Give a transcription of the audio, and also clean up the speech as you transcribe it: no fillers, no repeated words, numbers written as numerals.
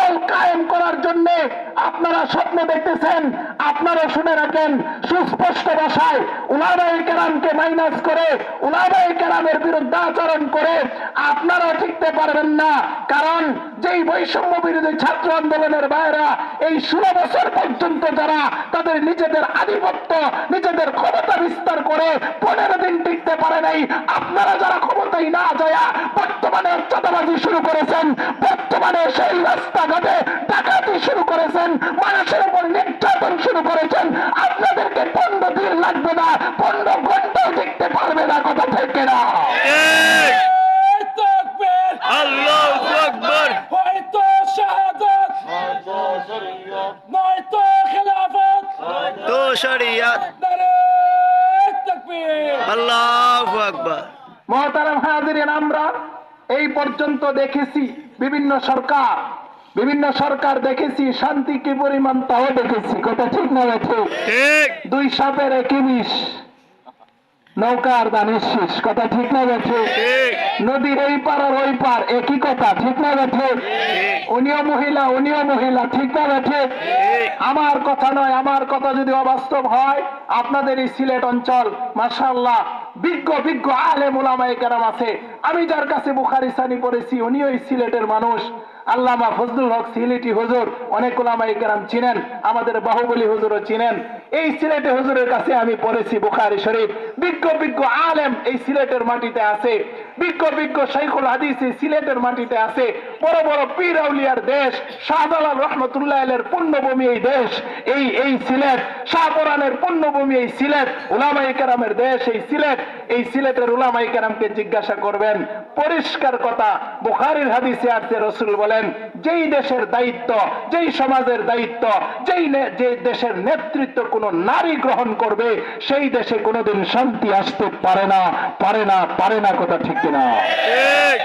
দল কায়েম করার জন্য আপনারা স্বপ্ন দেখতেছেন। আপনারা শুনে রাখেন, সুস্পষ্ট ভাষায় উলামায়ে কেরামকে মাইনাস করে, উলামায়ে কেরামের বিরুদ্ধে আচরণ করে আপনারা টিকতে পারবেন না। কারণ যেই বৈষম্য বিরোধী ছাত্র আন্দোলনের ভাইরা এই 16 বছর পর্যন্ত যারা তাদের নিজেদের আধিপত্য, নিজেদের ক্ষমতা বিস্তার করে 15 দিন টিকতে পারে নাই, আপনারা যারা ক্ষমতায় না যায় বর্তমানে চাঁদাবাজি শুরু করেছেন, বর্তমানে সেই রাস্তাঘাটে ডাকাতি শুরু করেছেন, মানুষের উপর নির্যাতন শুরু করেছেন, আপনাদেরকে 15 দিন লাগবে না, 15 ঘন্টাও টিকতে পারবে না। কথা থেকে না আল্লাহু আকবার। হয়তো শাহাদাত, নয়তো খিলাফত, তো শরিয়াত। নারে তাকবীর। আল্লাহু আকবার। মহতারাম হাজিরিন, আমরা এই পর্যন্ত দেখেছি বিভিন্ন সরকার দেখেছি, শান্তি কি পরিমাণ তাও দেখেছি। কথা ঠিক না ঠিক? ঠিক। দুই সাপের একই বিষ, নৌকার দানের শীষ। কথা ঠিক না ঠিক? ঠিক। নদীর এই পার আর ওই পার একই কথা। ঠিক না ঠিক? উনিও মহিলা। ঠিক না ঠিক? আমার কথা নয়, আমার কথা যদি অবাস্তব হয়, আপনাদের এই সিলেট অঞ্চল মাশাআল্লাহ বিজ্ঞ আলেম উলামায়ে কেরাম আছে। আমি যার কাছে বুখারী সানি পড়েছি উনিও এই সিলেটের মানুষ। আল্লামা ফজলুল হক সিলেটি হুজুর, অনেক উলামায়ে কেরাম চিনেন, আমাদের বাহুবলী হুজুরও চিনেন। এই সিলেটে হুজুরের কাছে আমি পড়েছি বুখারী শরীফ। বিজ্ঞ আলেম এই সিলেটের মাটিতে আছে, বিজ্ঞ শাইখুল হাদিস এই সিলেটের মাটিতে আছে। বড় বড় পীর আউলিয়ার দেশ, শাহজালাল রহমতুল্লাহ আলাইহির পুণ্যভূমি এই দেশ, এই সিলেট। শাহপরানের পুণ্যভূমি এই সিলেট, উলামায়ে কেরামের দেশ এই সিলেট। এই সিলেটের উলামায়ে কেরামকে জিজ্ঞাসা করবেন, পরিষ্কার কথা বুখারীর হাদিসে আছে, রাসূল বলেন যেই দেশের দায়িত্ব, যেই সমাজের দায়িত্ব, যে দেশের নেতৃত্ব কোন নারী গ্রহণ করবে সেই দেশে কোনোদিন শান্তি আসতে পারে না। কথা ঠিক কিনা? ঠিক।